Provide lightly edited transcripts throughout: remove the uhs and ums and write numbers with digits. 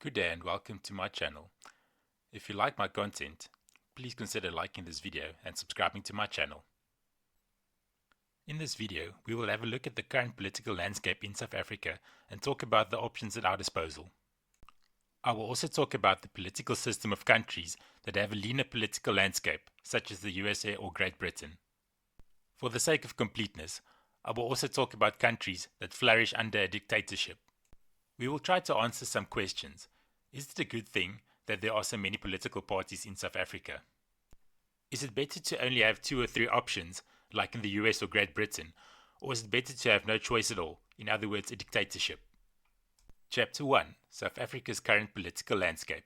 Good day and welcome to my channel. If you like my content, please consider liking this video and subscribing to my channel. In this video, we will have a look at the current political landscape in South Africa and talk about the options at our disposal. I will also talk about the political system of countries that have a leaner political landscape, such as the USA or Great Britain. For the sake of completeness, I will also talk about countries that flourish under a dictatorship. We will try to answer some questions. Is it a good thing that there are so many political parties in South Africa? Is it better to only have 2 or 3 options, like in the US or Great Britain, or is it better to have no choice at all, in other words, a dictatorship? Chapter 1: South Africa's current political landscape.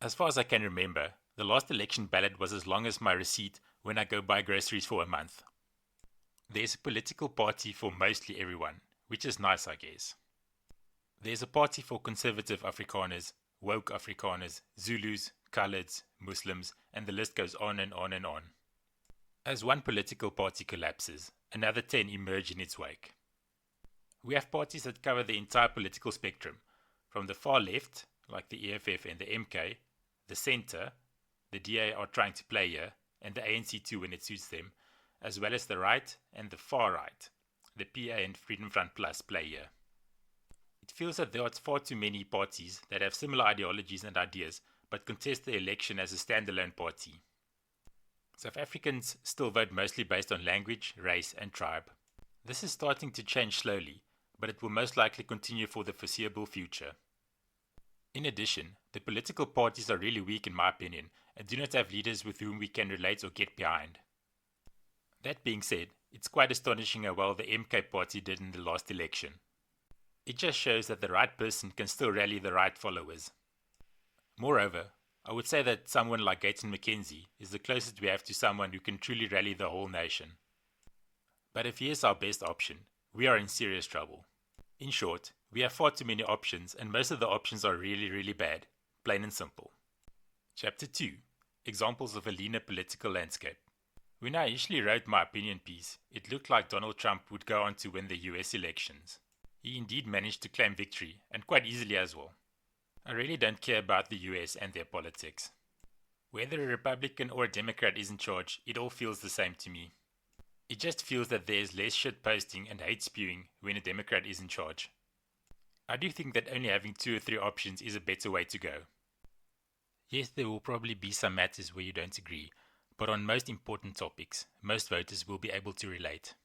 As far as I can remember, the last election ballot was as long as my receipt when I go buy groceries for a month. There's a political party for mostly everyone, which is nice, I guess. There's a party for conservative Afrikaners, woke Afrikaners, Zulus, Coloureds, Muslims, and the list goes on and on and on. As one political party collapses, another 10 emerge in its wake. We have parties that cover the entire political spectrum, from the far left, like the EFF and the MK, the centre, the DA are trying to play here, and the ANC too when it suits them, as well as the right and the far right, the PA and Freedom Front Plus play here. It feels that there are far too many parties that have similar ideologies and ideas but contest the election as a standalone party. South Africans still vote mostly based on language, race and tribe. This is starting to change slowly, but it will most likely continue for the foreseeable future. In addition, the political parties are really weak in my opinion and do not have leaders with whom we can relate or get behind. That being said, it's quite astonishing how well the MK party did in the last election. It just shows that the right person can still rally the right followers. Moreover, I would say that someone like Gayton McKenzie is the closest we have to someone who can truly rally the whole nation. But if he is our best option, we are in serious trouble. In short, we have far too many options and most of the options are really bad, plain and simple. Chapter 2: Examples of a leaner political landscape. When I initially wrote my opinion piece, it looked like Donald Trump would go on to win the US elections. He indeed managed to claim victory, and quite easily as well. I really don't care about the US and their politics. Whether a Republican or a Democrat is in charge, it all feels the same to me. It just feels that there is less shit posting and hate spewing when a Democrat is in charge. I do think that only having 2 or 3 options is a better way to go. Yes, there will probably be some matters where you don't agree, but on most important topics, most voters will be able to relate.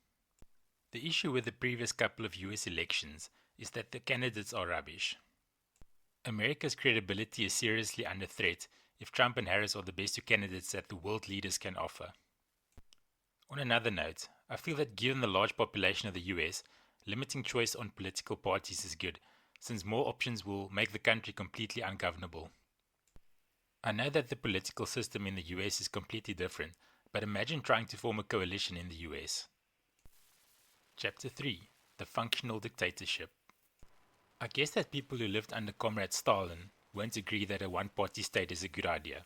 The issue with the previous couple of US elections is that the candidates are rubbish. America's credibility is seriously under threat if Trump and Harris are the best 2 candidates that the world leaders can offer. On another note, I feel that given the large population of the US, limiting choice on political parties is good, since more options will make the country completely ungovernable. I know that the political system in the US is completely different, but imagine trying to form a coalition in the US. Chapter 3: The Functional Dictatorship. I guess that people who lived under Comrade Stalin won't agree that a one-party state is a good idea.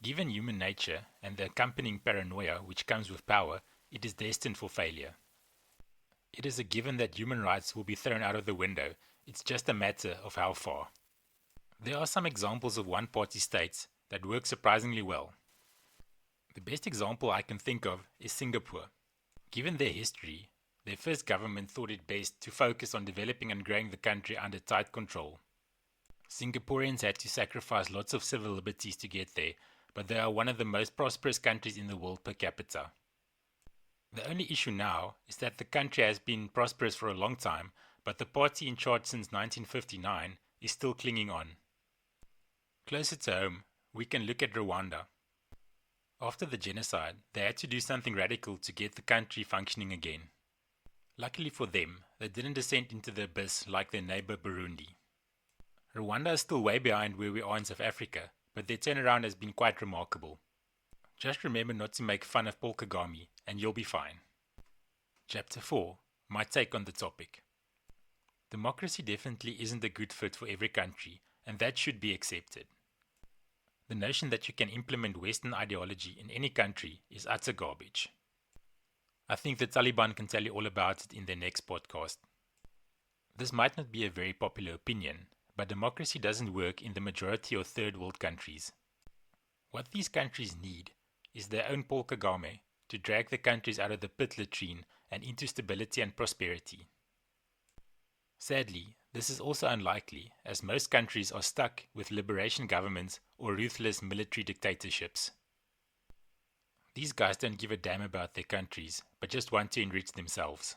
Given human nature and the accompanying paranoia which comes with power, it is destined for failure. It is a given that human rights will be thrown out of the window, it's just a matter of how far. There are some examples of one-party states that work surprisingly well. The best example I can think of is Singapore. Given their history, their first government thought it best to focus on developing and growing the country under tight control. Singaporeans had to sacrifice lots of civil liberties to get there, but they are one of the most prosperous countries in the world per capita. The only issue now is that the country has been prosperous for a long time, but the party in charge since 1959 is still clinging on. Closer to home, we can look at Rwanda. After the genocide, they had to do something radical to get the country functioning again. Luckily for them, they didn't descend into the abyss like their neighbour Burundi. Rwanda is still way behind where we are in South Africa, but their turnaround has been quite remarkable. Just remember not to make fun of Paul Kagame, and you'll be fine. Chapter 4: My take on the topic. Democracy definitely isn't a good fit for every country, and that should be accepted. The notion that you can implement Western ideology in any country is utter garbage. I think the Taliban can tell you all about it in their next podcast. This might not be a very popular opinion, but democracy doesn't work in the majority of third world countries. What these countries need is their own Paul Kagame to drag the countries out of the pit latrine and into stability and prosperity. Sadly, this is also unlikely, as most countries are stuck with liberation governments or ruthless military dictatorships. These guys don't give a damn about their countries, but just want to enrich themselves.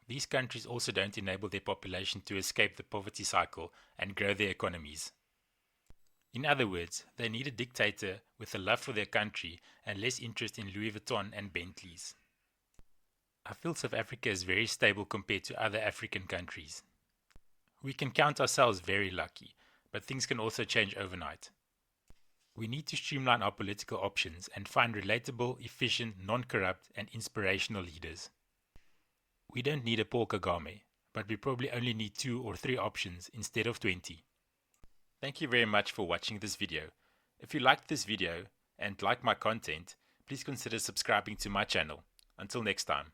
These countries also don't enable their population to escape the poverty cycle and grow their economies. In other words, they need a dictator with a love for their country and less interest in Louis Vuitton and Bentleys. I feel South Africa is very stable compared to other African countries. We can count ourselves very lucky, but things can also change overnight. We need to streamline our political options and find relatable, efficient, non-corrupt and inspirational leaders. We don't need a Paul Kagame, but we probably only need 2 or 3 options instead of 20. Thank you very much for watching this video. If you liked this video and like my content, please consider subscribing to my channel. Until next time.